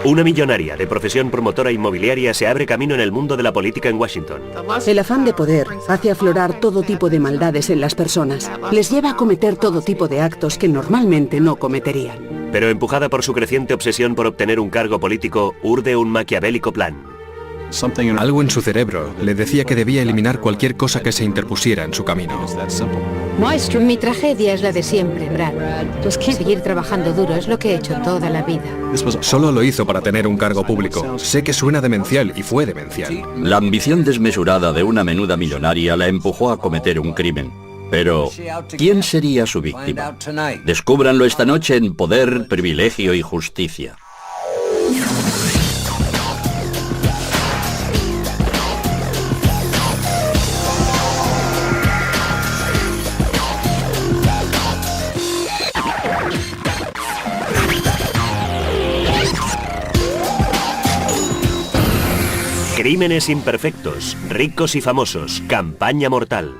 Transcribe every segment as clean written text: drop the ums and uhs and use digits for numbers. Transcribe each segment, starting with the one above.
Una millonaria de profesión promotora inmobiliaria se abre camino en el mundo de la política en Washington. El afán de poder hace aflorar todo tipo de maldades en las personas. Les lleva a cometer todo tipo de actos que normalmente no cometerían. Pero empujada por su creciente obsesión por obtener un cargo político, urde un maquiavélico plan. Algo en su cerebro le decía que debía eliminar cualquier cosa que se interpusiera en su camino. Mi tragedia es la de siempre, Brad. Seguir trabajando duro es lo que he hecho toda la vida. Solo lo hizo para tener un cargo público. Sé que suena demencial y fue demencial. La ambición desmesurada de una menuda millonaria la empujó a cometer un crimen. Pero, ¿quién sería su víctima? Descúbranlo esta noche en Poder, Privilegio y Justicia. Crímenes imperfectos, ricos y famosos, campaña mortal.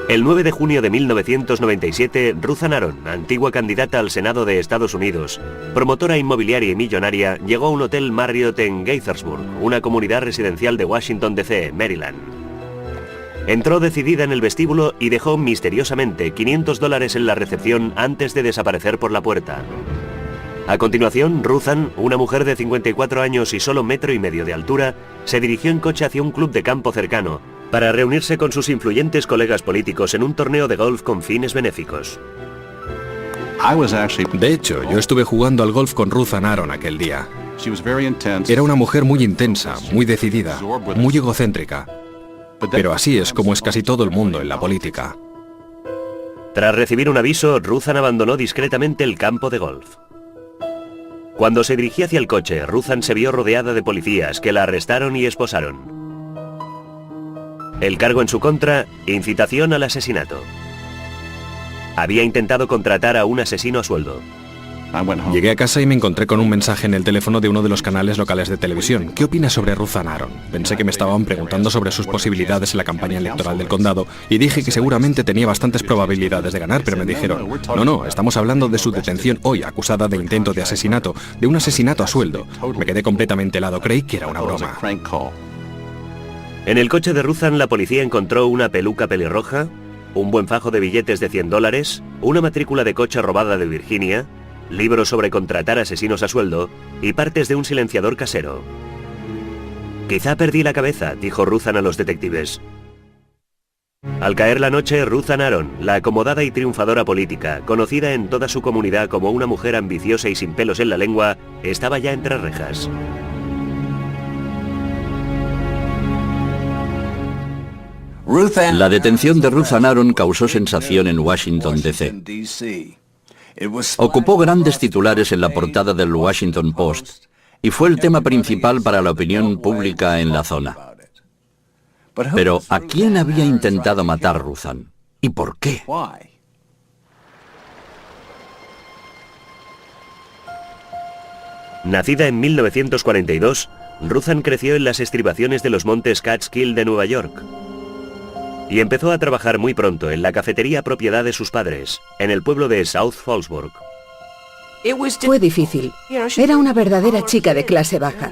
El 9 de junio de 1997, Ruthann Aron, antigua candidata al Senado de Estados Unidos, promotora inmobiliaria y millonaria, llegó a un hotel Marriott en Gaithersburg, una comunidad residencial de Washington, D.C., Maryland. Entró decidida en el vestíbulo y dejó misteriosamente $500 en la recepción antes de desaparecer por la puerta. A continuación, Ruthann, una mujer de 54 años y solo 1,5 metros de altura, se dirigió en coche hacia un club de campo cercano para reunirse con sus influyentes colegas políticos en un torneo de golf con fines benéficos. De hecho, yo estuve jugando al golf con Ruthann Aron aquel día. Era una mujer muy intensa, muy decidida, muy egocéntrica. Pero así es como es casi todo el mundo en la política. Tras recibir un aviso, Ruthann abandonó discretamente el campo de golf. Cuando se dirigía hacia el coche, Ruthann se vio rodeada de policías que la arrestaron y esposaron. El cargo en su contra, incitación al asesinato. Había intentado contratar a un asesino a sueldo. Llegué a casa y me encontré con un mensaje en el teléfono de uno de los canales locales de televisión. ¿Qué opinas sobre Ruthann Aron? Pensé que me estaban preguntando sobre sus posibilidades en la campaña electoral del condado y dije que seguramente tenía bastantes probabilidades de ganar, pero me dijeron, no, estamos hablando de su detención hoy, acusada de intento de asesinato, de un asesinato a sueldo. Me quedé completamente helado, creí que era una broma. En el coche de Ruthann la policía encontró una peluca pelirroja, un buen fajo de billetes de $100, una matrícula de coche robada de Virginia, libros sobre contratar asesinos a sueldo y partes de un silenciador casero. Quizá perdí la cabeza, dijo Ruthann a los detectives. Al caer la noche, Ruthann Aron, la acomodada y triunfadora política, conocida en toda su comunidad como una mujer ambiciosa y sin pelos en la lengua, estaba ya entre rejas. La detención de Ruthann Aron causó sensación en Washington, D.C. Ocupó grandes titulares en la portada del Washington Post y fue el tema principal para la opinión pública en la zona. Pero, ¿a quién había intentado matar Ruthann? ¿Y por qué? Nacida en 1942, Ruthann creció en las estribaciones de los montes Catskill de Nueva York. Y empezó a trabajar muy pronto en la cafetería propiedad de sus padres, en el pueblo de South Fallsburg. Fue difícil. Era una verdadera chica de clase baja.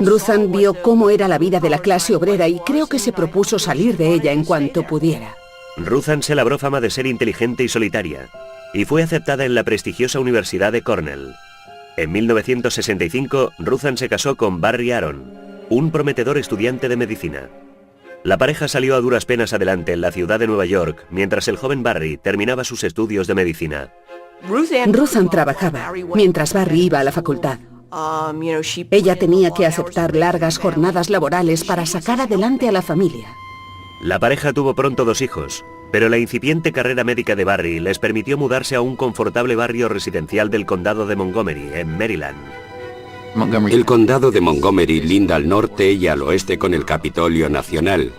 Ruthann vio cómo era la vida de la clase obrera y creo que se propuso salir de ella en cuanto pudiera. Ruthann se labró fama de ser inteligente y solitaria, y fue aceptada en la prestigiosa Universidad de Cornell. En 1965, Ruthann se casó con Barry Aron, un prometedor estudiante de medicina. La pareja salió a duras penas adelante en la ciudad de Nueva York, mientras el joven Barry terminaba sus estudios de medicina. Ruthann trabajaba, mientras Barry iba a la facultad. Ella tenía que aceptar largas jornadas laborales para sacar adelante a la familia. La pareja tuvo pronto 2 hijos, pero la incipiente carrera médica de Barry les permitió mudarse a un confortable barrio residencial del condado de Montgomery, en Maryland. El condado de Montgomery linda al norte y al oeste con el Capitolio Nacional.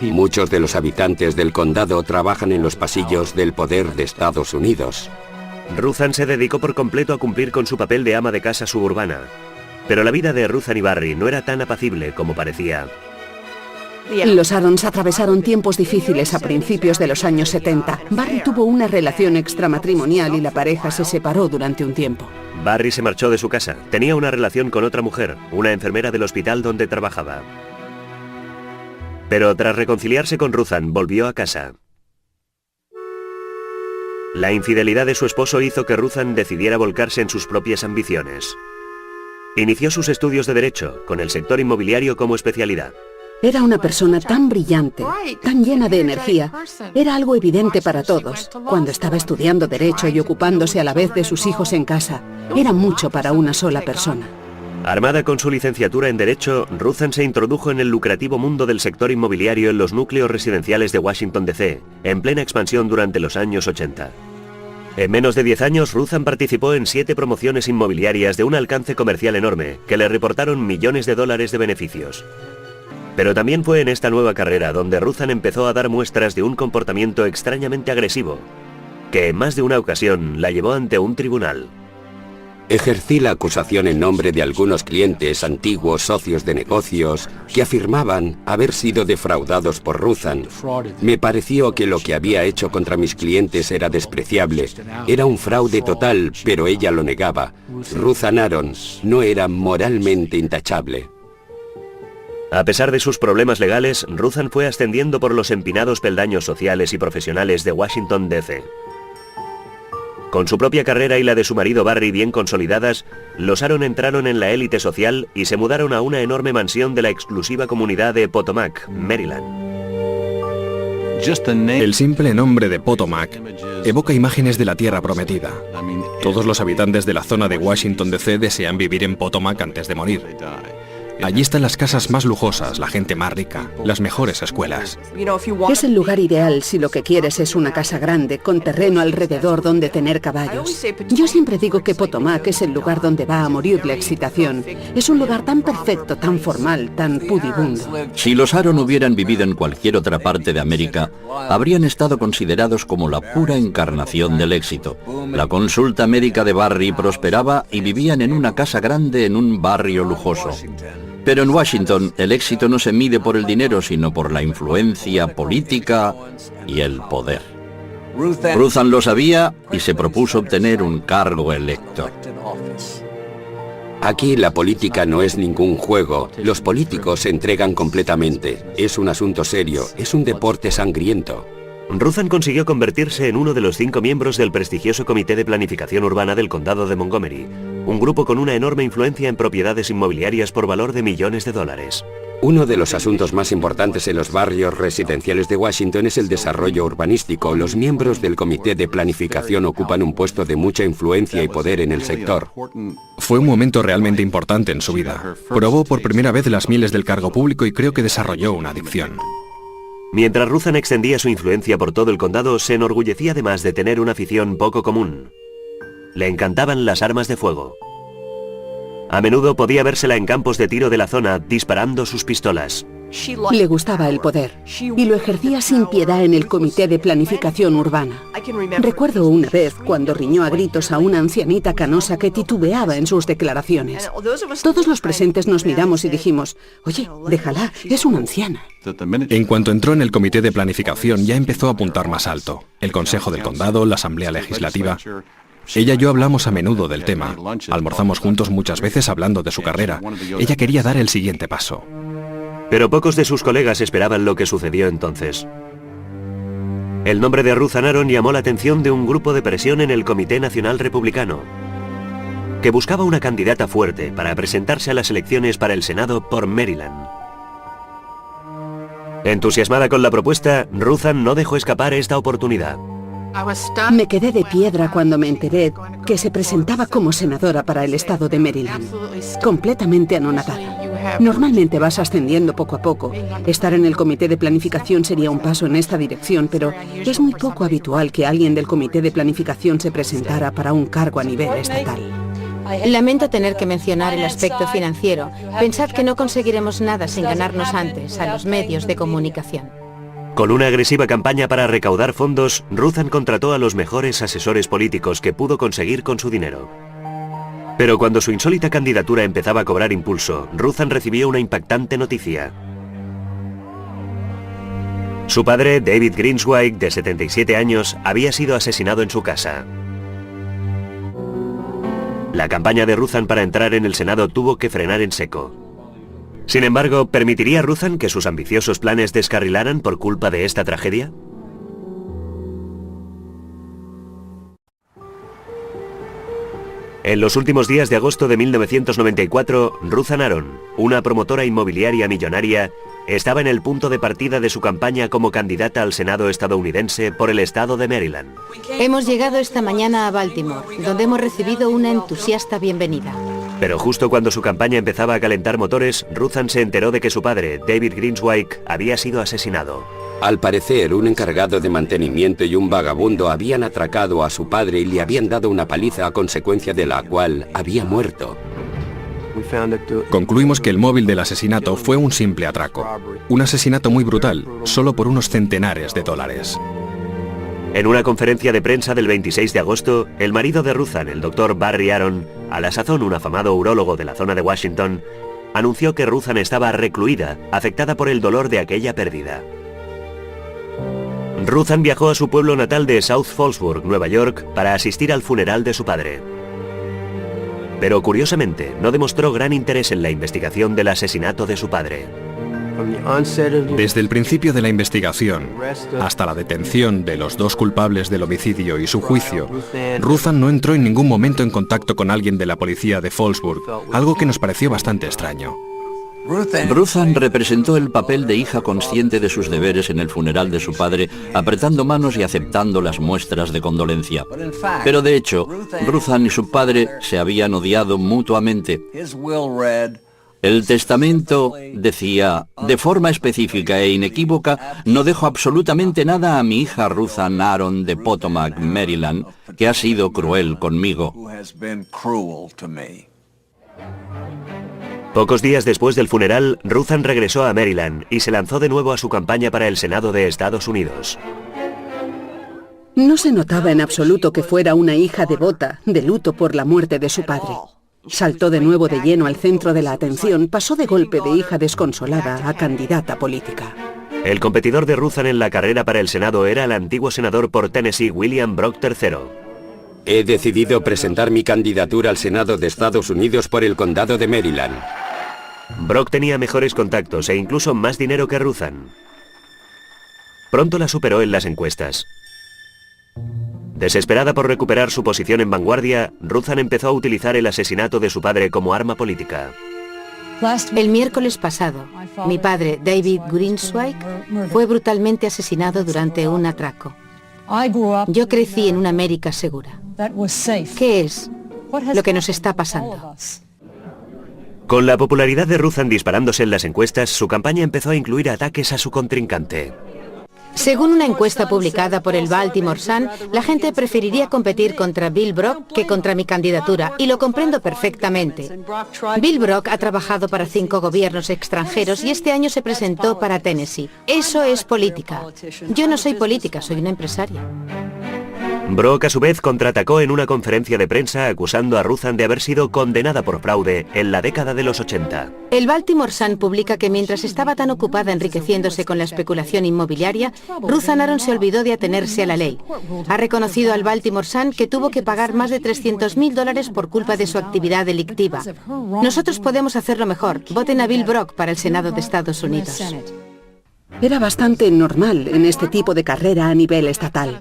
Muchos de los habitantes del condado trabajan en los pasillos del poder de Estados Unidos. Ruthann se dedicó por completo a cumplir con su papel de ama de casa suburbana, pero la vida de Ruthann y Barry no era tan apacible como parecía. Los Arons atravesaron tiempos difíciles a principios de los años 70. Barry tuvo una relación extramatrimonial y la pareja se separó durante un tiempo. Barry se marchó de su casa. Tenía una relación con otra mujer, una enfermera del hospital donde trabajaba. Pero tras reconciliarse con Ruthann, volvió a casa. La infidelidad de su esposo hizo que Ruthann decidiera volcarse en sus propias ambiciones. Inició sus estudios de Derecho, con el sector inmobiliario como especialidad. Era una persona tan brillante, tan llena de energía. Era algo evidente para todos. Cuando estaba estudiando Derecho y ocupándose a la vez de sus hijos en casa, era mucho para una sola persona. Armada con su licenciatura en Derecho, Ruthann se introdujo en el lucrativo mundo del sector inmobiliario en los núcleos residenciales de Washington, D.C., en plena expansión durante los años 80. En menos de 10 años, Ruthann participó en 7 promociones inmobiliarias de un alcance comercial enorme, que le reportaron millones de dólares de beneficios. Pero también fue en esta nueva carrera donde Ruthann empezó a dar muestras de un comportamiento extrañamente agresivo, que en más de una ocasión la llevó ante un tribunal. Ejercí la acusación en nombre de algunos clientes, antiguos socios de negocios, que afirmaban haber sido defraudados por Ruthann. Me pareció que lo que había hecho contra mis clientes era despreciable. Era un fraude total, pero ella lo negaba. Ruthann Aron no era moralmente intachable. A pesar de sus problemas legales, Ruthann fue ascendiendo por los empinados peldaños sociales y profesionales de Washington, D.C. Con su propia carrera y la de su marido Barry bien consolidadas, los Aron entraron en la élite social y se mudaron a una enorme mansión de la exclusiva comunidad de Potomac, Maryland. El simple nombre de Potomac evoca imágenes de la tierra prometida. Todos los habitantes de la zona de Washington, D.C. desean vivir en Potomac antes de morir. Allí están las casas más lujosas, la gente más rica, las mejores escuelas. Es el lugar ideal si lo que quieres es una casa grande, con terreno alrededor donde tener caballos. Yo siempre digo que Potomac es el lugar donde va a morir la excitación. Es un lugar tan perfecto, tan formal, tan pudibundo. Si los Aron hubieran vivido en cualquier otra parte de América, habrían estado considerados como la pura encarnación del éxito. La consulta médica de Barry prosperaba y vivían en una casa grande en un barrio lujoso. Pero en Washington el éxito no se mide por el dinero, sino por la influencia política y el poder. Ruthann lo sabía y se propuso obtener un cargo electo. Aquí la política no es ningún juego. Los políticos se entregan completamente. Es un asunto serio, es un deporte sangriento. Ruthann consiguió convertirse en uno de los 5 miembros del prestigioso Comité de Planificación Urbana del Condado de Montgomery, un grupo con una enorme influencia en propiedades inmobiliarias por valor de millones de dólares. Uno de los asuntos más importantes en los barrios residenciales de Washington es el desarrollo urbanístico. Los miembros del Comité de Planificación ocupan un puesto de mucha influencia y poder en el sector. Fue un momento realmente importante en su vida. Probó por primera vez las mieles del cargo público y creo que desarrolló una adicción. Mientras Ruthann extendía su influencia por todo el condado, se enorgullecía además de tener una afición poco común. Le encantaban las armas de fuego. A menudo podía vérsela en campos de tiro de la zona disparando sus pistolas. Le gustaba el poder y lo ejercía sin piedad en el Comité de Planificación Urbana. Recuerdo una vez cuando riñó a gritos a una ancianita canosa que titubeaba en sus declaraciones. Todos los presentes nos miramos y dijimos, oye, déjala, es una anciana. En cuanto entró en el Comité de Planificación ya empezó a apuntar más alto. El Consejo del Condado, la Asamblea Legislativa. Ella y yo hablamos a menudo del tema. Almorzamos juntos muchas veces hablando de su carrera. Ella quería dar el siguiente paso. Pero pocos de sus colegas esperaban lo que sucedió entonces. El nombre de Ruthann Aron llamó la atención de un grupo de presión en el Comité Nacional Republicano, que buscaba una candidata fuerte para presentarse a las elecciones para el Senado por Maryland. Entusiasmada con la propuesta, Ruthann no dejó escapar esta oportunidad. Me quedé de piedra cuando me enteré que se presentaba como senadora para el estado de Maryland. Completamente anonadada. Normalmente vas ascendiendo poco a poco. Estar en el comité de planificación sería un paso en esta dirección, pero es muy poco habitual que alguien del comité de planificación se presentara para un cargo a nivel estatal. Lamento tener que mencionar el aspecto financiero. Pensad que no conseguiremos nada sin ganarnos antes a los medios de comunicación. Con una agresiva campaña para recaudar fondos, Ruthann contrató a los mejores asesores políticos que pudo conseguir con su dinero. Pero cuando su insólita candidatura empezaba a cobrar impulso, Ruthann recibió una impactante noticia. Su padre, David Greenswag, de 77 años, había sido asesinado en su casa. La campaña de Ruthan para entrar en el Senado tuvo que frenar en seco. Sin embargo, ¿permitiría Ruthan que sus ambiciosos planes descarrilaran por culpa de esta tragedia? En los últimos días de agosto de 1994, Ruthan Aron, una promotora inmobiliaria millonaria, estaba en el punto de partida de su campaña como candidata al Senado estadounidense por el estado de Maryland. Hemos llegado esta mañana a Baltimore, donde hemos recibido una entusiasta bienvenida. Pero justo cuando su campaña empezaba a calentar motores, Ruthan se enteró de que su padre, David Greenswyk, había sido asesinado. Al parecer, un encargado de mantenimiento y un vagabundo habían atracado a su padre y le habían dado una paliza a consecuencia de la cual había muerto. Concluimos que el móvil del asesinato fue un simple atraco. Un asesinato muy brutal, solo por unos centenares de dólares. En una conferencia de prensa del 26 de agosto, el marido de Ruthan, el doctor Barry Aron, a la sazón un afamado urólogo de la zona de Washington, anunció que Ruthan estaba recluida, afectada por el dolor de aquella pérdida. Ruthan viajó a su pueblo natal de South Fallsburg, Nueva York, para asistir al funeral de su padre. Pero curiosamente, no demostró gran interés en la investigación del asesinato de su padre. Desde el principio de la investigación hasta la detención de los dos culpables del homicidio y su juicio, Ruthan no entró en ningún momento en contacto con alguien de la policía de Fallsburg, algo que nos pareció bastante extraño. Ruthan representó el papel de hija consciente de sus deberes en el funeral de su padre, apretando manos y aceptando las muestras de condolencia. Pero de hecho, Ruthan y su padre se habían odiado mutuamente. El testamento decía, de forma específica e inequívoca, no dejo absolutamente nada a mi hija Ruthan Aron de Potomac, Maryland, que ha sido cruel conmigo. Pocos días después del funeral, Ruthan regresó a Maryland y se lanzó de nuevo a su campaña para el Senado de Estados Unidos. No se notaba en absoluto que fuera una hija devota, de luto por la muerte de su padre. Saltó de nuevo de lleno al centro de la atención, pasó de golpe de hija desconsolada a candidata política. El competidor de Ruthan en la carrera para el Senado era el antiguo senador por Tennessee, William Brock III. He decidido presentar mi candidatura al Senado de Estados Unidos por el condado de Maryland. Brock tenía mejores contactos e incluso más dinero que Ruthan. Pronto la superó en las encuestas. Desesperada por recuperar su posición en vanguardia, Ruthan empezó a utilizar el asesinato de su padre como arma política. El miércoles pasado, mi padre, David Greenswyk, fue brutalmente asesinado durante un atraco. Yo crecí en una América segura. ¿Qué es lo que nos está pasando? Con la popularidad de Ruthan disparándose en las encuestas, su campaña empezó a incluir ataques a su contrincante. Según una encuesta publicada por el Baltimore Sun, la gente preferiría competir contra Bill Brock que contra mi candidatura, y lo comprendo perfectamente. Bill Brock ha trabajado para 5 gobiernos extranjeros y este año se presentó para Tennessee. Eso es política. Yo no soy política, soy una empresaria. Brock a su vez contraatacó en una conferencia de prensa acusando a Ruthan de haber sido condenada por fraude en la década de los 80. El Baltimore Sun publica que mientras estaba tan ocupada enriqueciéndose con la especulación inmobiliaria, Ruthan Aron se olvidó de atenerse a la ley. Ha reconocido al Baltimore Sun que tuvo que pagar más de $300.000 por culpa de su actividad delictiva. Nosotros podemos hacerlo mejor. Voten a Bill Brock para el Senado de Estados Unidos. Era bastante normal en este tipo de carrera a nivel estatal.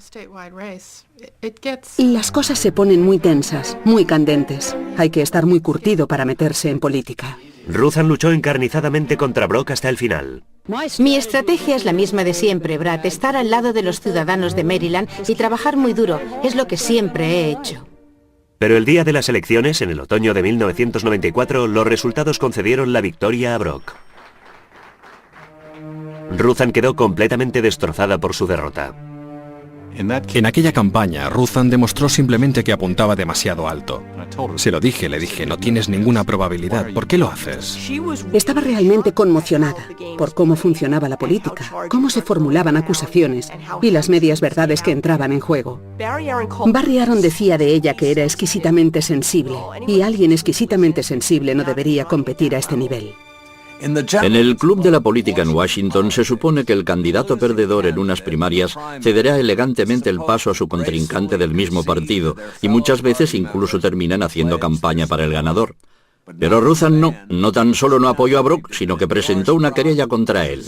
Las cosas se ponen muy tensas, muy candentes. Hay que estar muy curtido para meterse en política. Ruthan luchó encarnizadamente contra Brock hasta el final. Mi estrategia es la misma de siempre, Brad. Estar al lado de los ciudadanos de Maryland y trabajar muy duro. Es lo que siempre he hecho. Pero el día de las elecciones, en el otoño de 1994, los resultados concedieron la victoria a Brock. Ruthan quedó completamente destrozada por su derrota. En aquella campaña, Ruthan demostró simplemente que apuntaba demasiado alto. Se lo dije, le dije, no tienes ninguna probabilidad, ¿por qué lo haces? Estaba realmente conmocionada por cómo funcionaba la política, cómo se formulaban acusaciones y las medias verdades que entraban en juego. Barry Aron decía de ella que era exquisitamente sensible, y alguien exquisitamente sensible no debería competir a este nivel. En el club de la política en Washington se supone que el candidato perdedor en unas primarias cederá elegantemente el paso a su contrincante del mismo partido y muchas veces incluso terminan haciendo campaña para el ganador. Pero Ruthan no tan solo no apoyó a Brooke, sino que presentó una querella contra él.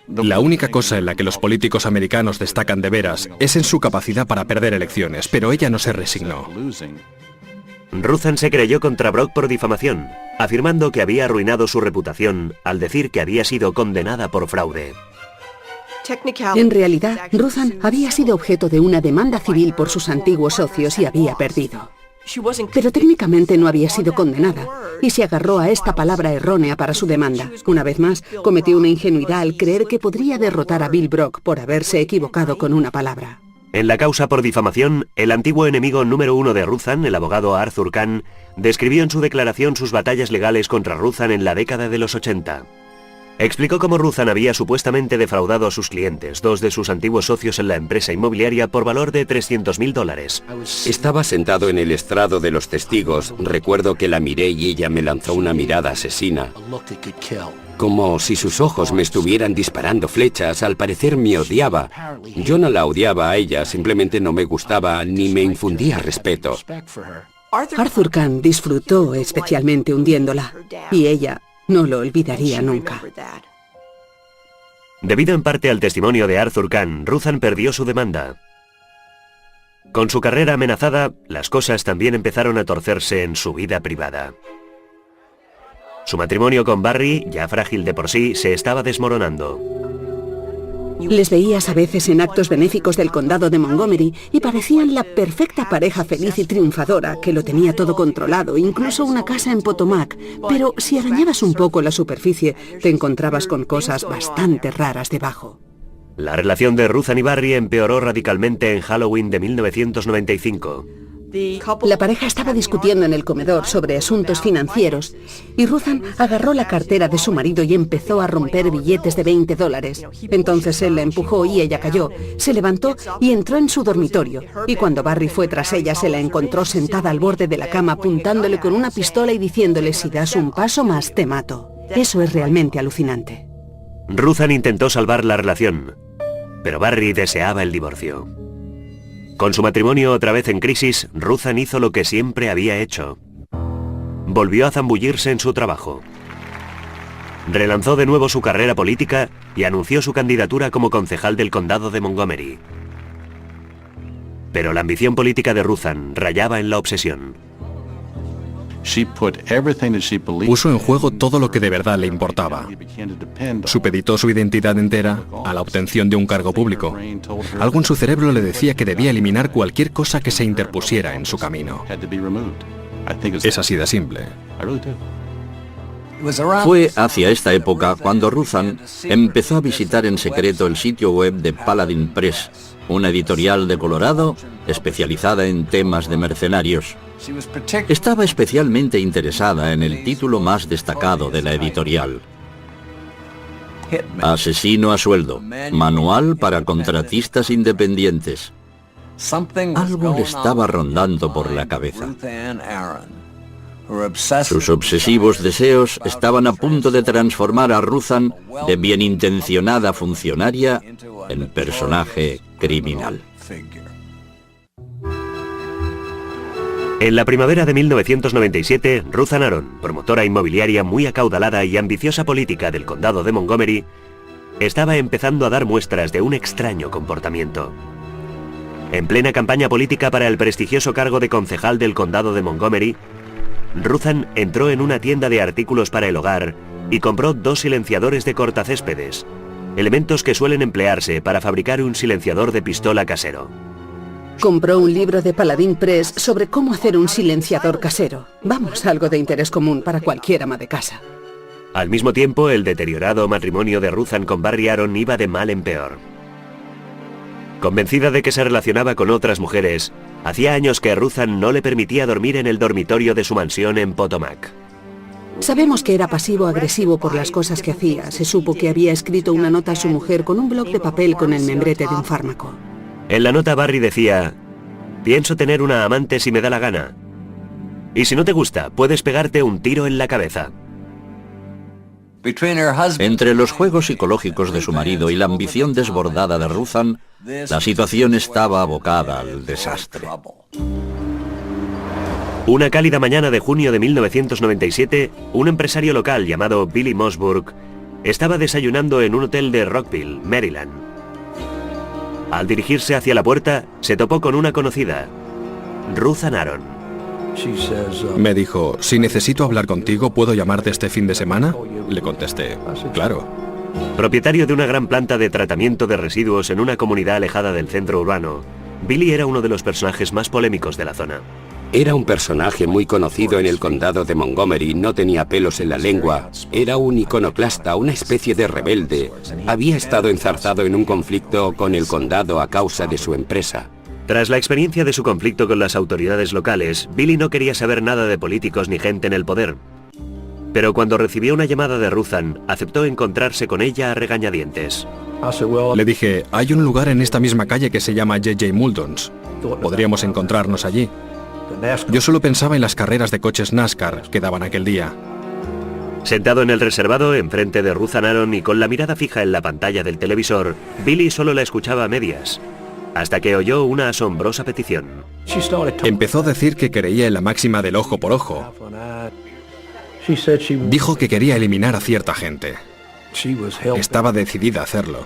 La única cosa en la que los políticos americanos destacan de veras es en su capacidad para perder elecciones, pero ella no se resignó. Ruthan se creyó contra Brooke por difamación, afirmando que había arruinado su reputación al decir que había sido condenada por fraude. En realidad, Ruthan había sido objeto de una demanda civil por sus antiguos socios y había perdido. Pero técnicamente no había sido condenada y se agarró a esta palabra errónea para su demanda. Una vez más, cometió una ingenuidad al creer que podría derrotar a Bill Brock por haberse equivocado con una palabra. En la causa por difamación, el antiguo enemigo número 1 de Ruthan, el abogado Arthur Kahn, describió en su declaración sus batallas legales contra Ruthan en la década de los 80. Explicó cómo Ruthan había supuestamente defraudado a sus clientes, dos de sus antiguos socios en la empresa inmobiliaria, por valor de $300.000. Estaba sentado en el estrado de los testigos. Recuerdo que la miré y ella me lanzó una mirada asesina. Como si sus ojos me estuvieran disparando flechas. Al parecer me odiaba. Yo no la odiaba a ella, simplemente no me gustaba ni me infundía respeto. Arthur Kahn disfrutó especialmente hundiéndola y ella no lo olvidaría nunca. Debido en parte al testimonio de Arthur Kahn, Ruthan perdió su demanda. Con su carrera amenazada, las cosas también empezaron a torcerse en su vida privada. Su matrimonio con Barry, ya frágil de por sí, se estaba desmoronando. Les veías a veces en actos benéficos del condado de Montgomery y parecían la perfecta pareja feliz y triunfadora que lo tenía todo controlado, incluso una casa en Potomac. Pero si arañabas un poco la superficie, te encontrabas con cosas bastante raras debajo. La relación de Ruthan y Barry empeoró radicalmente en Halloween de 1995. La pareja estaba discutiendo en el comedor sobre asuntos financieros y Ruthan agarró la cartera de su marido y empezó a romper billetes de $20. Entonces él la empujó y ella cayó, se levantó y entró en su dormitorio. Y cuando Barry fue tras ella, se la encontró sentada al borde de la cama apuntándole con una pistola y diciéndole: si das un paso más te mato. Eso es realmente alucinante. Ruthan intentó salvar la relación, pero Barry deseaba el divorcio. Con su matrimonio otra vez en crisis, Ruthan hizo lo que siempre había hecho. Volvió a zambullirse en su trabajo. Relanzó de nuevo su carrera política y anunció su candidatura como concejal del condado de Montgomery. Pero la ambición política de Ruthan rayaba en la obsesión. Puso en juego todo lo que de verdad le importaba. Supeditó su identidad entera a la obtención de un cargo público. Algo en su cerebro le decía que debía eliminar cualquier cosa que se interpusiera en su camino. Es así de simple. Fue hacia esta época cuando Ruthan empezó a visitar en secreto el sitio web de Paladin Press, una editorial de Colorado especializada en temas de mercenarios. Estaba especialmente interesada en el título más destacado de la editorial: Asesino a sueldo, manual para contratistas independientes. Algo le estaba rondando por la cabeza. Sus obsesivos deseos estaban a punto de transformar a Ruthan, de bienintencionada funcionaria, en personaje criminal. En la primavera de 1997, Ruthan Aron, promotora inmobiliaria muy acaudalada y ambiciosa política del condado de Montgomery, estaba empezando a dar muestras de un extraño comportamiento. En plena campaña política para el prestigioso cargo de concejal del condado de Montgomery, Ruthan entró en una tienda de artículos para el hogar y compró 2 silenciadores de cortacéspedes, elementos que suelen emplearse para fabricar un silenciador de pistola casero. Compró un libro de Paladin Press sobre cómo hacer un silenciador casero. Vamos, algo de interés común para cualquier ama de casa. Al mismo tiempo, el deteriorado matrimonio de Ruthan con Barry Aron iba de mal en peor. Convencida de que se relacionaba con otras mujeres, hacía años que Ruthan no le permitía dormir en el dormitorio de su mansión en Potomac. Sabemos que era pasivo-agresivo por las cosas que hacía. Se supo que había escrito una nota a su mujer con un bloc de papel con el membrete de un fármaco. En la nota Barry decía: pienso tener una amante si me da la gana. Y si no te gusta, puedes pegarte un tiro en la cabeza. Entre los juegos psicológicos de su marido y la ambición desbordada de Ruthann, la situación estaba abocada al desastre. Una cálida mañana de junio de 1997, un empresario local llamado Billy Mossburg estaba desayunando en un hotel de Rockville, Maryland. Al dirigirse hacia la puerta, se topó con una conocida, Ruthann Aron. Me dijo, si necesito hablar contigo, ¿puedo llamarte este fin de semana? Le contesté, claro. Propietario de una gran planta de tratamiento de residuos en una comunidad alejada del centro urbano, Billy era uno de los personajes más polémicos de la zona. Era un personaje muy conocido en el condado de Montgomery, no tenía pelos en la lengua, era un iconoclasta, una especie de rebelde. Había estado enzarzado en un conflicto con el condado a causa de su empresa. Tras la experiencia de su conflicto con las autoridades locales, Billy no quería saber nada de políticos ni gente en el poder. Pero cuando recibió una llamada de Ruthann, aceptó encontrarse con ella a regañadientes. Le dije, hay un lugar en esta misma calle que se llama J.J. Muldons. Podríamos encontrarnos allí. Yo solo pensaba en las carreras de coches NASCAR que daban aquel día. Sentado en el reservado, enfrente de Ruthann Aron y con la mirada fija en la pantalla del televisor, Billy solo la escuchaba a medias, hasta que oyó una asombrosa petición. Empezó a decir que creía en la máxima del ojo por ojo. Dijo que quería eliminar a cierta gente. Estaba decidida a hacerlo.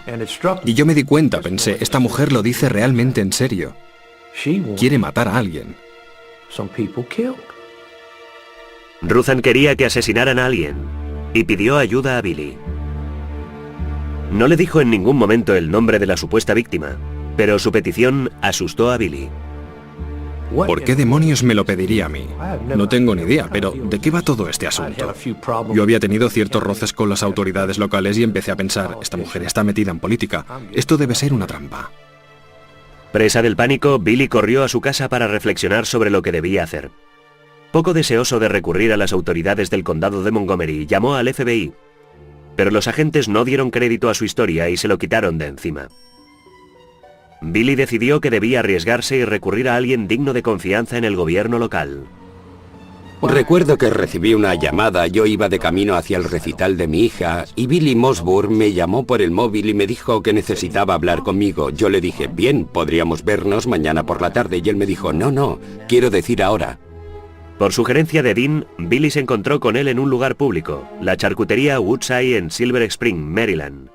Y yo me di cuenta, pensé, esta mujer lo dice realmente en serio. Quiere matar a alguien. Ruthann quería que asesinaran a alguien y pidió ayuda a Billy. No le dijo en ningún momento el nombre de la supuesta víctima, pero su petición asustó a Billy. ¿Por qué demonios me lo pediría a mí? No tengo ni idea, pero ¿de qué va todo este asunto? Yo había tenido ciertos roces con las autoridades locales y empecé a pensar, esta mujer está metida en política, esto debe ser una trampa. Presa del pánico, Billy corrió a su casa para reflexionar sobre lo que debía hacer. Poco deseoso de recurrir a las autoridades del condado de Montgomery, llamó al FBI. Pero los agentes no dieron crédito a su historia y se lo quitaron de encima. Billy decidió que debía arriesgarse y recurrir a alguien digno de confianza en el gobierno local. Recuerdo que recibí una llamada, yo iba de camino hacia el recital de mi hija y Billy Mossburg me llamó por el móvil y me dijo que necesitaba hablar conmigo. Yo le dije, bien, podríamos vernos mañana por la tarde y él me dijo, no, quiero decir ahora. Por sugerencia de Dean, Billy se encontró con él en un lugar público, la charcutería Woodside en Silver Spring, Maryland.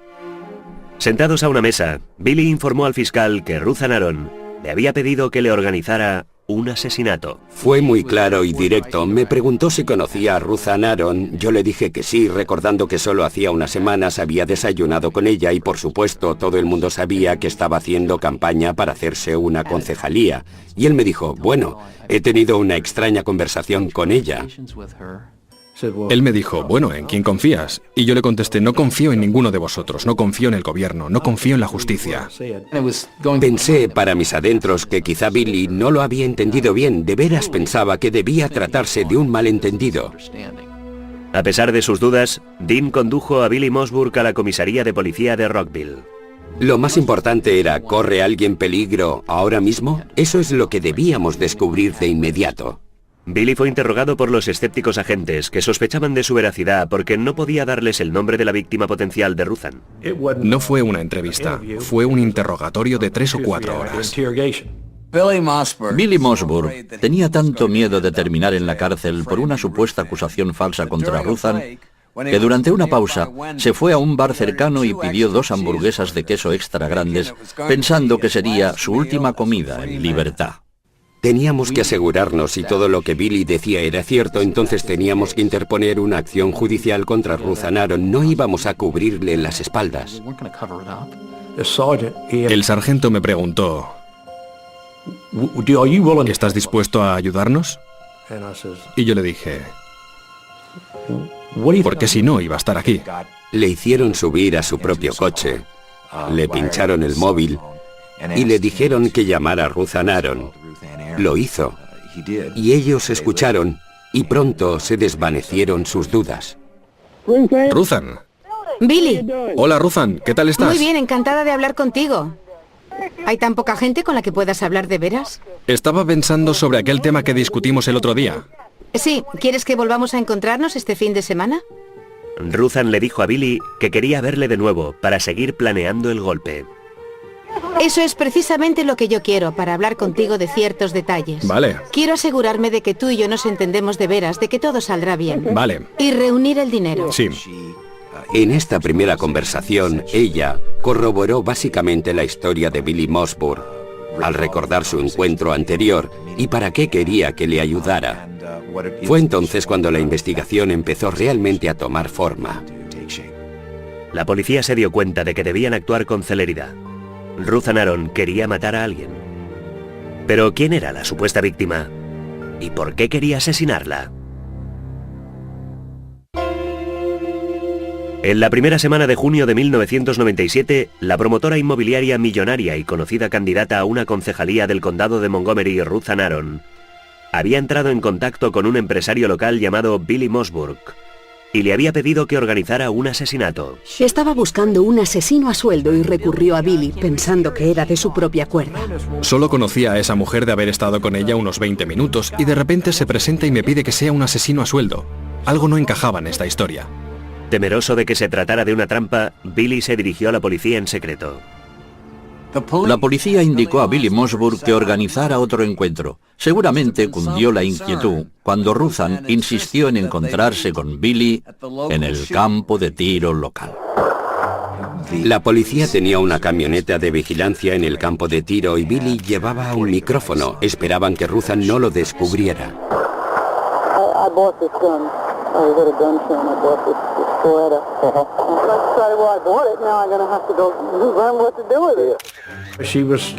Sentados a una mesa, Billy informó al fiscal que Ruthann Aron le había pedido que le organizara un asesinato. Fue muy claro y directo. Me preguntó si conocía a Ruthann Aron. Yo le dije que sí, recordando que solo hacía unas semanas había desayunado con ella y por supuesto todo el mundo sabía que estaba haciendo campaña para hacerse una concejalía. Y él me dijo, bueno, he tenido una extraña conversación con ella. Él me dijo, bueno, ¿en quién confías? Y yo le contesté, no confío en ninguno de vosotros, no confío en el gobierno, no confío en la justicia. Pensé para mis adentros que quizá Billy no lo había entendido bien, de veras pensaba que debía tratarse de un malentendido. A pesar de sus dudas, Dean condujo a Billy Mossburg a la comisaría de policía de Rockville. Lo más importante era, ¿corre alguien peligro ahora mismo? Eso es lo que debíamos descubrir de inmediato. Billy fue interrogado por los escépticos agentes que sospechaban de su veracidad porque no podía darles el nombre de la víctima potencial de Ruthann. No fue una entrevista, fue un interrogatorio de 3 o 4 horas. Billy Mossburg tenía tanto miedo de terminar en la cárcel por una supuesta acusación falsa contra Ruthann que durante una pausa se fue a un bar cercano y pidió 2 hamburguesas de queso extra grandes, pensando que sería su última comida en libertad. Teníamos que asegurarnos si todo lo que Billy decía era cierto, entonces teníamos que interponer una acción judicial contra Ruthann Aron. No íbamos a cubrirle las espaldas. El sargento me preguntó, ¿estás dispuesto a ayudarnos? Y yo le dije, porque si no iba a estar aquí. Le hicieron subir a su propio coche, le pincharon el móvil y le dijeron que llamara a Ruthann Aron. Lo hizo. Y ellos escucharon y pronto se desvanecieron sus dudas. Ruthann. Billy. Hola Ruthann, ¿qué tal estás? Muy bien, encantada de hablar contigo. ¿Hay tan poca gente con la que puedas hablar de veras? Estaba pensando sobre aquel tema que discutimos el otro día. Sí, ¿quieres que volvamos a encontrarnos este fin de semana? Ruthann le dijo a Billy que quería verle de nuevo para seguir planeando el golpe. Eso es precisamente lo que yo quiero, para hablar contigo de ciertos detalles. Vale. Quiero asegurarme de que tú y yo nos entendemos de veras, de que todo saldrá bien. Vale. Y reunir el dinero. Sí. En esta primera conversación, ella corroboró básicamente la historia de Billy Mossburg, al recordar su encuentro anterior y para qué quería que le ayudara. Fue entonces cuando la investigación empezó realmente a tomar forma. La policía se dio cuenta de que debían actuar con celeridad. Ruthann Aron quería matar a alguien. Pero ¿quién era la supuesta víctima? ¿Y por qué quería asesinarla? En la primera semana de junio de 1997, la promotora inmobiliaria millonaria y conocida candidata a una concejalía del condado de Montgomery, Ruthann Aron, había entrado en contacto con un empresario local llamado Billy Mossburg y le había pedido que organizara un asesinato. Estaba buscando un asesino a sueldo y recurrió a Billy pensando que era de su propia cuerda. Solo conocía a esa mujer de haber estado con ella unos 20 minutos y de repente se presenta y me pide que sea un asesino a sueldo. Algo no encajaba en esta historia. Temeroso de que se tratara de una trampa, Billy se dirigió a la policía en secreto. La policía indicó a Billy Mossburg que organizara otro encuentro. Seguramente cundió la inquietud cuando Ruthann insistió en encontrarse con Billy en el campo de tiro local. La policía tenía una camioneta de vigilancia en el campo de tiro y Billy llevaba un micrófono. Esperaban que Ruthann no lo descubriera.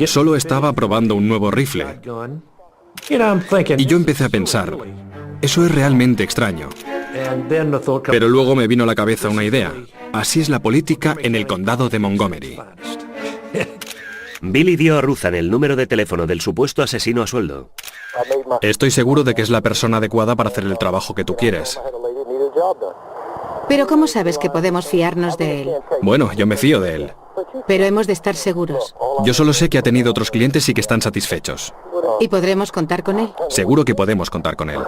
Solo estaba probando un nuevo rifle. Y yo empecé a pensar, eso es realmente extraño. Pero luego me vino a la cabeza una idea. Así es la política en el condado de Montgomery. Billy dio a Ruthann el número de teléfono del supuesto asesino a sueldo. Estoy seguro de que es la persona adecuada para hacer el trabajo que tú quieres. Pero ¿cómo sabes que podemos fiarnos de él? Bueno, yo me fío de él. Pero hemos de estar seguros. Yo solo sé que ha tenido otros clientes y que están satisfechos. ¿Y podremos contar con él? Seguro que podemos contar con él.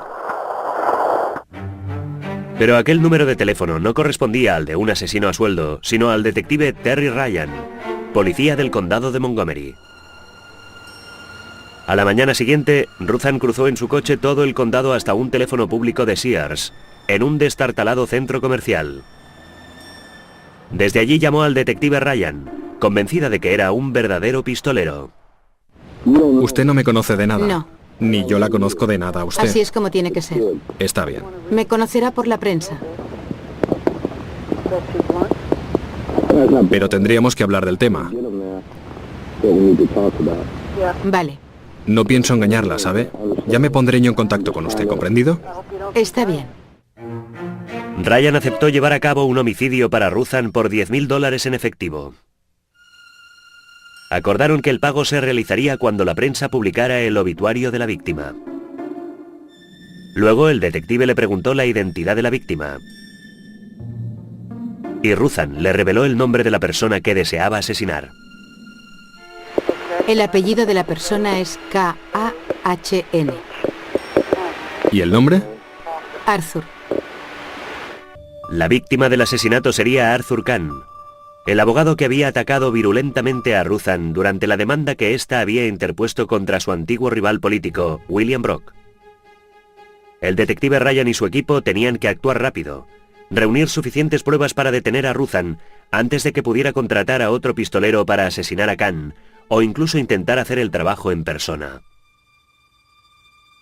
Pero aquel número de teléfono no correspondía al de un asesino a sueldo, sino al detective Terry Ryan, policía del condado de Montgomery. A la mañana siguiente, Ruthann cruzó en su coche todo el condado hasta un teléfono público de Sears, en un destartalado centro comercial. Desde allí llamó al detective Ryan, convencida de que era un verdadero pistolero. Usted no me conoce de nada. No. Ni yo la conozco de nada a usted. Así es como tiene que ser. Está bien. Me conocerá por la prensa. Pero tendríamos que hablar del tema. Vale. No pienso engañarla, ¿sabe? Ya me pondré yo en contacto con usted, ¿comprendido? Está bien. Ryan aceptó llevar a cabo un homicidio para Ruthann por $10.000 en efectivo. Acordaron que el pago se realizaría cuando la prensa publicara el obituario de la víctima. Luego el detective le preguntó la identidad de la víctima. Y Ruthann le reveló el nombre de la persona que deseaba asesinar. El apellido de la persona es K-A-H-N. ¿Y el nombre? Arthur. La víctima del asesinato sería Arthur Kahn, el abogado que había atacado virulentamente a Ruthann durante la demanda que ésta había interpuesto contra su antiguo rival político, William Brock. El detective Ryan y su equipo tenían que actuar rápido, reunir suficientes pruebas para detener a Ruthann antes de que pudiera contratar a otro pistolero para asesinar a Kahn, o incluso intentar hacer el trabajo en persona.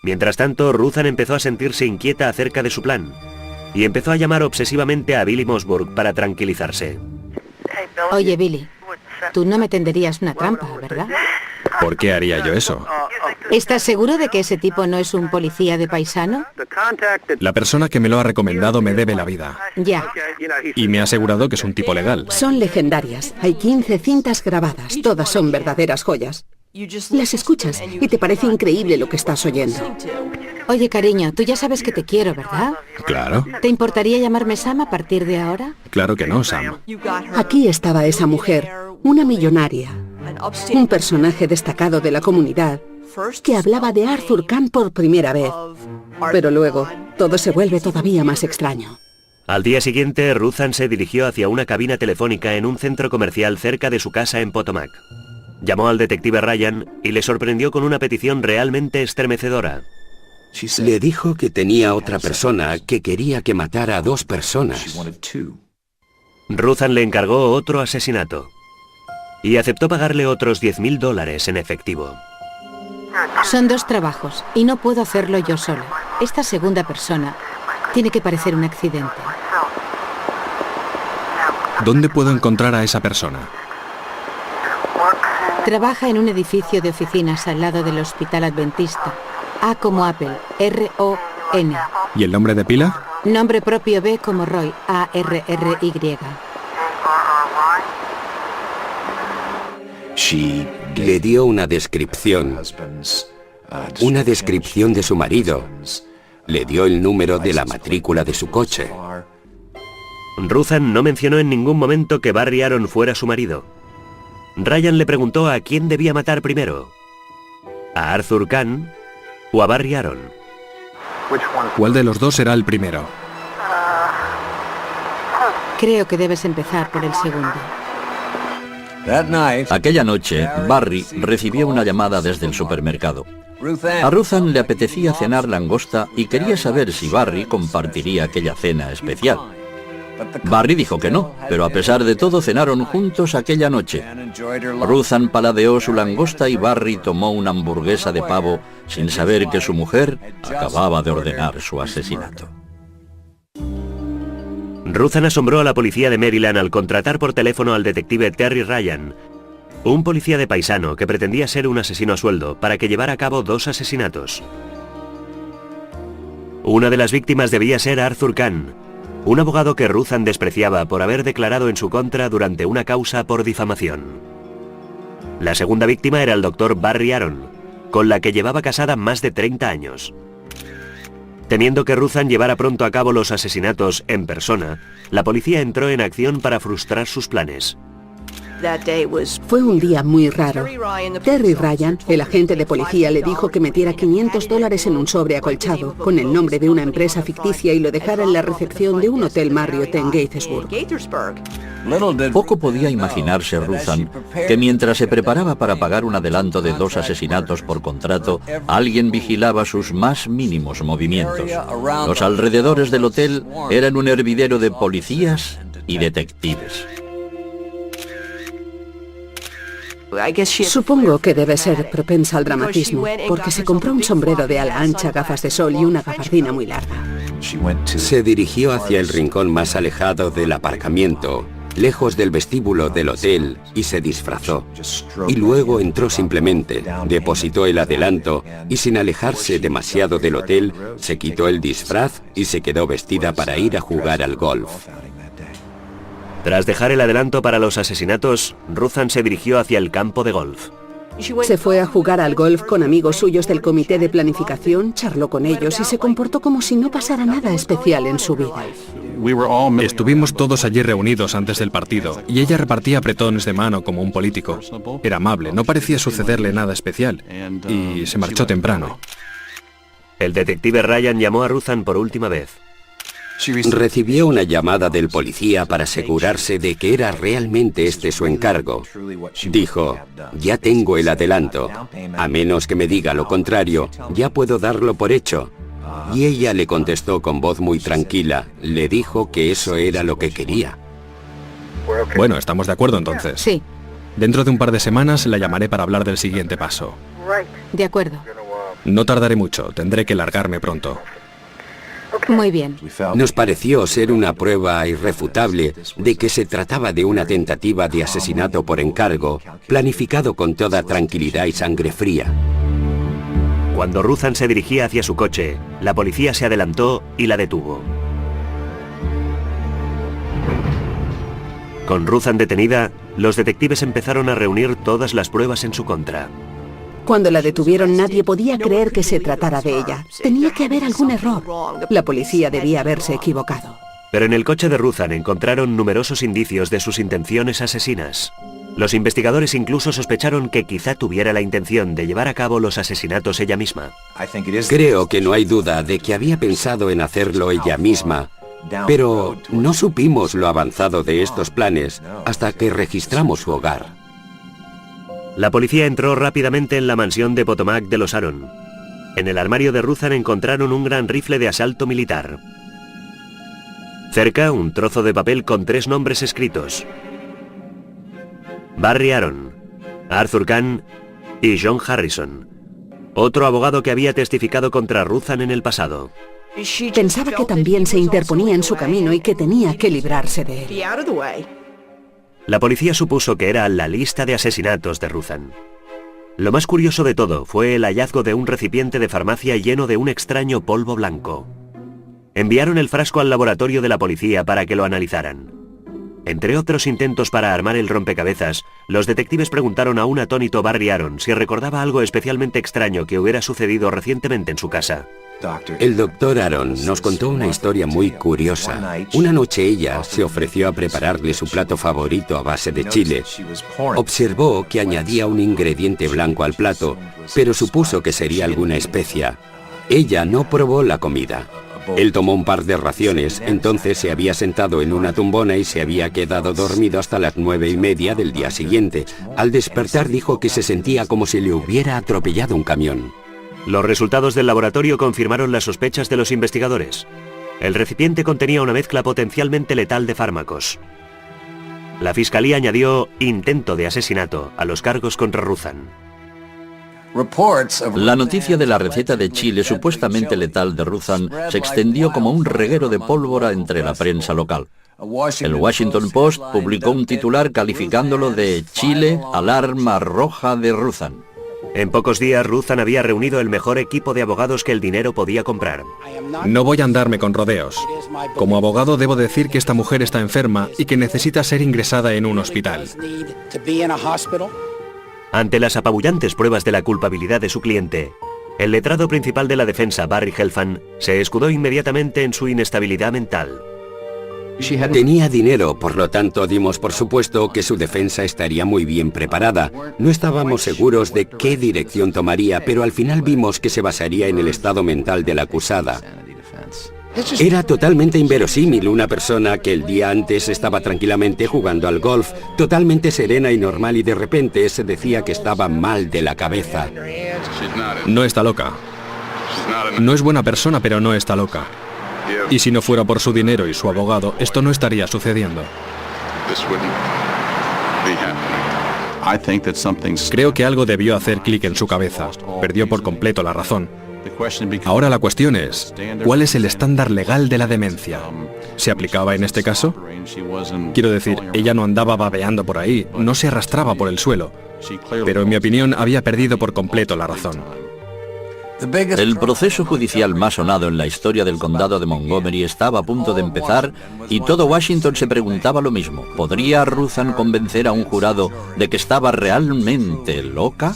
Mientras tanto, Ruthann empezó a sentirse inquieta acerca de su plan, y empezó a llamar obsesivamente a Billy Mossburg para tranquilizarse. Oye, Billy, tú no me tenderías una trampa, ¿verdad? ¿Por qué haría yo eso? ¿Estás seguro de que ese tipo no es un policía de paisano? La persona que me lo ha recomendado me debe la vida. Ya. Y me ha asegurado que es un tipo legal. Son legendarias. Hay 15 cintas grabadas. Todas son verdaderas joyas. Las escuchas y te parece increíble lo que estás oyendo. Oye, cariño, tú ya sabes que te quiero, ¿verdad? Claro. ¿Te importaría llamarme Sam a partir de ahora? Claro que no, Sam. Aquí estaba esa mujer, una millonaria, un personaje destacado de la comunidad, que hablaba de Arthur Kahn por primera vez. Pero luego, todo se vuelve todavía más extraño. Al día siguiente, Ruthann se dirigió hacia una cabina telefónica en un centro comercial cerca de su casa en Potomac. Llamó al detective Ryan y le sorprendió con una petición realmente estremecedora. Le dijo que tenía otra persona que quería que matara a 2 personas. Ruthann le encargó otro asesinato y aceptó pagarle otros $10.000 en efectivo. Son 2 trabajos y no puedo hacerlo yo sola. Esta segunda persona tiene que parecer un accidente. ¿Dónde puedo encontrar a esa persona? Trabaja en un edificio de oficinas al lado del Hospital Adventista. A como Apple, R-O-N. ¿Y el nombre de pila? Nombre propio B como Roy, A-R-R-Y. Le dio una descripción de su marido. Le dio el número de la matrícula de su coche. Ruthann no mencionó en ningún momento que Barry Aaron fuera su marido. Ryan le preguntó a quién debía matar primero, a Arthur Kahn o a Barry Aaron. ¿Cuál de los dos será el primero? Creo que debes empezar por el segundo. Aquella noche, Barry recibió una llamada desde el supermercado. A Ruthann le apetecía cenar langosta y quería saber si Barry compartiría aquella cena especial. Barry dijo que no, pero a pesar de todo cenaron juntos aquella noche. Ruthann paladeó su langosta y Barry tomó una hamburguesa de pavo sin saber que su mujer acababa de ordenar su asesinato. Ruthann asombró a la policía de Maryland al contratar por teléfono al detective Terry Ryan, un policía de paisano que pretendía ser un asesino a sueldo para que llevara a cabo 2 asesinatos. Una de las víctimas debía ser Arthur Kahn, un abogado que Ruthann despreciaba por haber declarado en su contra durante una causa por difamación. La segunda víctima era el doctor Barry Aaron, con la que llevaba casada más de 30 años. Temiendo que Ruthann llevara pronto a cabo los asesinatos en persona, la policía entró en acción para frustrar sus planes. Fue un día muy raro. Terry Ryan, el agente de policía, le dijo que metiera $500 en un sobre acolchado con el nombre de una empresa ficticia y lo dejara en la recepción de un hotel Marriott en Gaithersburg. Poco podía imaginarse Ruthann que mientras se preparaba para pagar un adelanto de 2 asesinatos por contrato, alguien vigilaba sus más mínimos movimientos. Los alrededores del hotel eran un hervidero de policías y detectives. Supongo que debe ser propensa al dramatismo, porque se compró un sombrero de ala ancha, gafas de sol y una gabardina muy larga. Se dirigió hacia el rincón más alejado del aparcamiento, lejos del vestíbulo del hotel, y se disfrazó. Y luego entró simplemente, depositó el adelanto y sin alejarse demasiado del hotel, se quitó el disfraz y se quedó vestida para ir a jugar al golf. Tras dejar el adelanto para los asesinatos, Ruthann se dirigió hacia el campo de golf. Se fue a jugar al golf con amigos suyos del comité de planificación, charló con ellos y se comportó como si no pasara nada especial en su vida. Estuvimos todos allí reunidos antes del partido y ella repartía apretones de mano como un político. Era amable, no parecía sucederle nada especial y se marchó temprano. El detective Ryan llamó a Ruthann por última vez. Recibió una llamada del policía para asegurarse de que era realmente este su encargo. Dijo, ya tengo el adelanto. A menos que me diga lo contrario, ya puedo darlo por hecho. Y ella le contestó con voz muy tranquila. Le dijo que eso era lo que quería. Bueno, ¿estamos de acuerdo entonces? Sí. Dentro de un par de semanas la llamaré para hablar del siguiente paso. De acuerdo. No tardaré mucho, tendré que largarme pronto. Muy bien. Nos pareció ser una prueba irrefutable de que se trataba de una tentativa de asesinato por encargo, planificado con toda tranquilidad y sangre fría. Cuando Ruthann se dirigía hacia su coche, la policía se adelantó y la detuvo. Con Ruthann detenida, los detectives empezaron a reunir todas las pruebas en su contra. Cuando la detuvieron nadie podía creer que se tratara de ella. Tenía que haber algún error. La policía debía haberse equivocado. Pero en el coche de Ruthann encontraron numerosos indicios de sus intenciones asesinas. Los investigadores incluso sospecharon que quizá tuviera la intención de llevar a cabo los asesinatos ella misma. Creo que no hay duda de que había pensado en hacerlo ella misma, Pero no supimos lo avanzado de estos planes hasta que registramos su hogar. La policía entró rápidamente en la mansión de Potomac de los Aaron. En el armario de Ruthan encontraron un gran rifle de asalto militar. Cerca, un trozo de papel con 3 nombres escritos: Barry Aaron, Arthur Kahn y John Harrison, otro abogado que había testificado contra Ruthan en el pasado. Pensaba que también se interponía en su camino y que tenía que librarse de él. La policía supuso que era la lista de asesinatos de Ruthan. Lo más curioso de todo fue el hallazgo de un recipiente de farmacia lleno de un extraño polvo blanco. Enviaron el frasco al laboratorio de la policía para que lo analizaran. Entre otros intentos para armar el rompecabezas, los detectives preguntaron a un atónito Barry Aaron si recordaba algo especialmente extraño que hubiera sucedido recientemente en su casa. El doctor Aaron nos contó una historia muy curiosa. Una noche ella se ofreció a prepararle su plato favorito a base de chile. Observó que añadía un ingrediente blanco al plato, pero supuso que sería alguna especia. Ella no probó la comida. Él tomó un par de raciones, entonces se había sentado en una tumbona y se había quedado dormido hasta las 9:30 del día siguiente. Al despertar dijo que se sentía como si le hubiera atropellado un camión. Los resultados del laboratorio confirmaron las sospechas de los investigadores. El recipiente contenía una mezcla potencialmente letal de fármacos. La fiscalía añadió intento de asesinato a los cargos contra Ruthan. La noticia de la receta de chile supuestamente letal de Ruthan se extendió como un reguero de pólvora entre la prensa local. El Washington Post publicó un titular calificándolo de Chile, alarma roja de Ruthan. En pocos días, Ruthan había reunido el mejor equipo de abogados que el dinero podía comprar. No voy a andarme con rodeos. Como abogado debo decir que esta mujer está enferma y que necesita ser ingresada en un hospital. Ante las apabullantes pruebas de la culpabilidad de su cliente, el letrado principal de la defensa, Barry Helfand, se escudó inmediatamente en su inestabilidad mental. Tenía dinero, por lo tanto dimos por supuesto que su defensa estaría muy bien preparada. No estábamos seguros de qué dirección tomaría, pero al final vimos que se basaría en el estado mental de la acusada. Era totalmente inverosímil una persona que el día antes estaba tranquilamente jugando al golf, totalmente serena y normal, y de repente se decía que estaba mal de la cabeza. No está loca. No es buena persona, pero no está loca. Y si no fuera por su dinero y su abogado, esto no estaría sucediendo. Creo que algo debió hacer clic en su cabeza. Perdió por completo la razón. Ahora la cuestión es, ¿cuál es el estándar legal de la demencia? ¿Se aplicaba en este caso? Quiero decir, ella no andaba babeando por ahí, no se arrastraba por el suelo. Pero en mi opinión había perdido por completo la razón. El proceso judicial más sonado en la historia del condado de Montgomery estaba a punto de empezar y todo Washington se preguntaba lo mismo. ¿Podría Ruthan convencer a un jurado de que estaba realmente loca?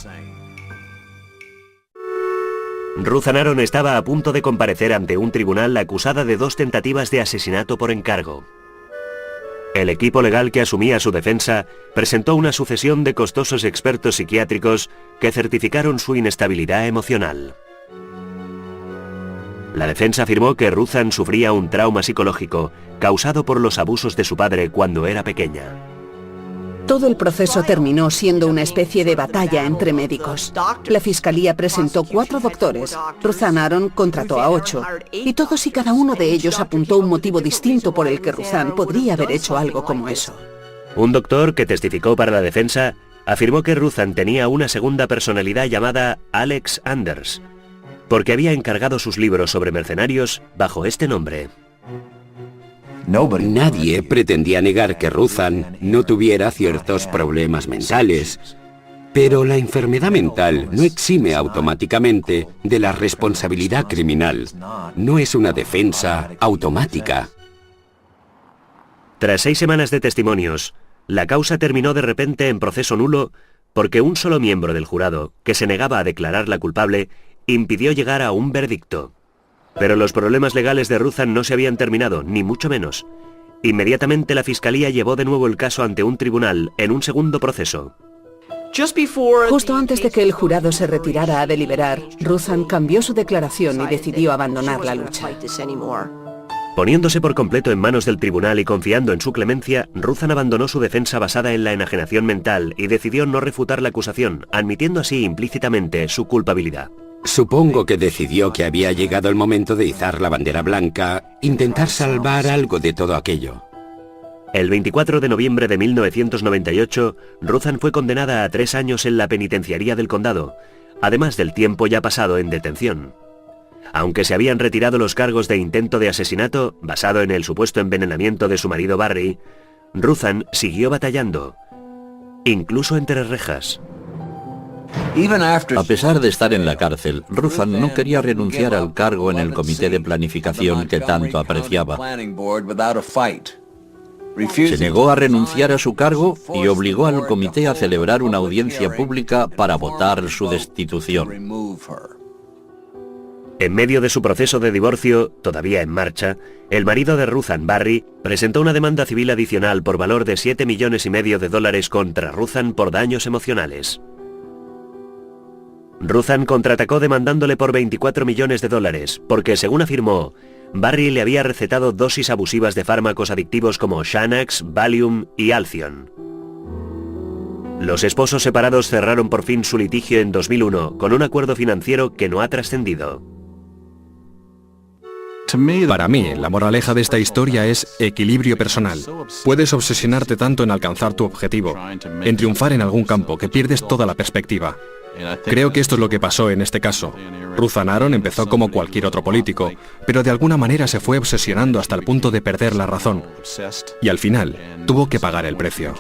Ruthan Aaron estaba a punto de comparecer ante un tribunal acusada de 2 tentativas de asesinato por encargo. El equipo legal que asumía su defensa presentó una sucesión de costosos expertos psiquiátricos que certificaron su inestabilidad emocional. La defensa afirmó que Ruthan sufría un trauma psicológico causado por los abusos de su padre cuando era pequeña. Todo el proceso terminó siendo una especie de batalla entre médicos. La fiscalía presentó 4 doctores. Ruthan Aaron contrató a 8. Y todos y cada uno de ellos apuntó un motivo distinto por el que Ruthan podría haber hecho algo como eso. Un doctor que testificó para la defensa afirmó que Ruthan tenía una segunda personalidad llamada Alex Anders, porque había encargado sus libros sobre mercenarios bajo este nombre. Nadie pretendía negar que Ruthan no tuviera ciertos problemas mentales, pero la enfermedad mental no exime automáticamente de la responsabilidad criminal. No es una defensa automática. Tras 6 semanas de testimonios, la causa terminó de repente en proceso nulo porque un solo miembro del jurado, que se negaba a declararla culpable, impidió llegar a un veredicto. Pero los problemas legales de Ruthan no se habían terminado, ni mucho menos. Inmediatamente la fiscalía llevó de nuevo el caso ante un tribunal en un segundo proceso. Justo antes de que el jurado se retirara a deliberar, Ruthan cambió su declaración y decidió abandonar la lucha. Poniéndose por completo en manos del tribunal y confiando en su clemencia, Ruzan abandonó su defensa basada en la enajenación mental y decidió no refutar la acusación, admitiendo así implícitamente su culpabilidad. Supongo que decidió que había llegado el momento de izar la bandera blanca, intentar salvar algo de todo aquello. El 24 de noviembre de 1998, Ruzan fue condenada a 3 años en la penitenciaría del condado, además del tiempo ya pasado en detención. Aunque se habían retirado los cargos de intento de asesinato, basado en el supuesto envenenamiento de su marido Barry, Ruzan siguió batallando, incluso entre rejas. A pesar de estar en la cárcel, Ruzan no quería renunciar al cargo en el comité de planificación que tanto apreciaba. Se negó a renunciar a su cargo y obligó al comité a celebrar una audiencia pública para votar su destitución. En medio de su proceso de divorcio, todavía en marcha, el marido de Ruzan, Barry, presentó una demanda civil adicional por valor de $7,5 millones contra Ruzan por daños emocionales. Ruzan contraatacó demandándole por $24 millones, porque, según afirmó, Barry le había recetado dosis abusivas de fármacos adictivos como Xanax, Valium y Alcion. Los esposos separados cerraron por fin su litigio en 2001 con un acuerdo financiero que no ha trascendido. Para mí, la moraleja de esta historia es equilibrio personal. Puedes obsesionarte tanto en alcanzar tu objetivo, en triunfar en algún campo, que pierdes toda la perspectiva. Creo que esto es lo que pasó en este caso. Ruzan Aaron empezó como cualquier otro político, pero de alguna manera se fue obsesionando hasta el punto de perder la razón. Y al final, tuvo que pagar el precio.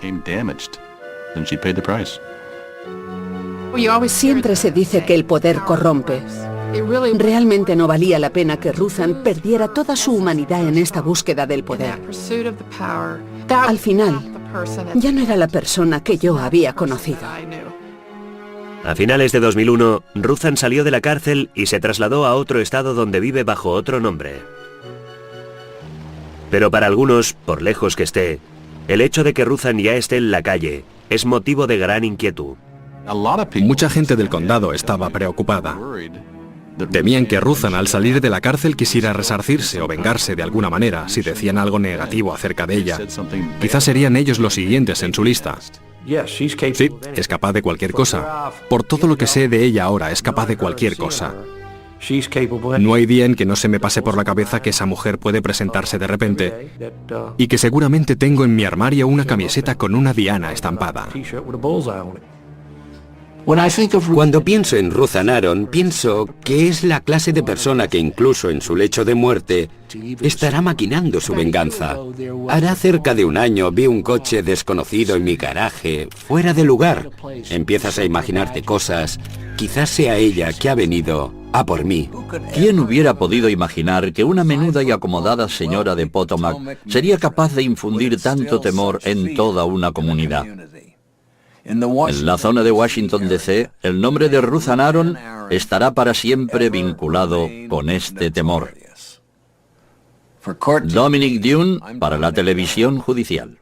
Siempre se dice que el poder corrompe. Realmente no valía la pena que Ruzan perdiera toda su humanidad en esta búsqueda del poder. Al final, ya no era la persona que yo había conocido. A finales de 2001, Ruzan salió de la cárcel y se trasladó a otro estado donde vive bajo otro nombre. Pero para algunos, por lejos que esté, el hecho de que Ruzan ya esté en la calle es motivo de gran inquietud. Mucha gente del condado estaba preocupada. Temían que Ruzan al salir de la cárcel quisiera resarcirse o vengarse de alguna manera si decían algo negativo acerca de ella. Quizás serían ellos los siguientes en su lista. Sí, es capaz de cualquier cosa. Por todo lo que sé de ella ahora, es capaz de cualquier cosa. No hay día en que no se me pase por la cabeza que esa mujer puede presentarse de repente y que seguramente tengo en mi armario una camiseta con una diana estampada. Cuando pienso en Ruzan Aaron, pienso que es la clase de persona que incluso en su lecho de muerte estará maquinando su venganza. Hará cerca de un año vi un coche desconocido en mi garaje, fuera de lugar. Empiezas a imaginarte cosas. Quizás sea ella que ha venido a por mí. ¿Quién hubiera podido imaginar que una menuda y acomodada señora de Potomac sería capaz de infundir tanto temor en toda una comunidad? En la zona de Washington, D.C., el nombre de Ruzan Aaron estará para siempre vinculado con este temor. Dominic Dunne para la televisión judicial.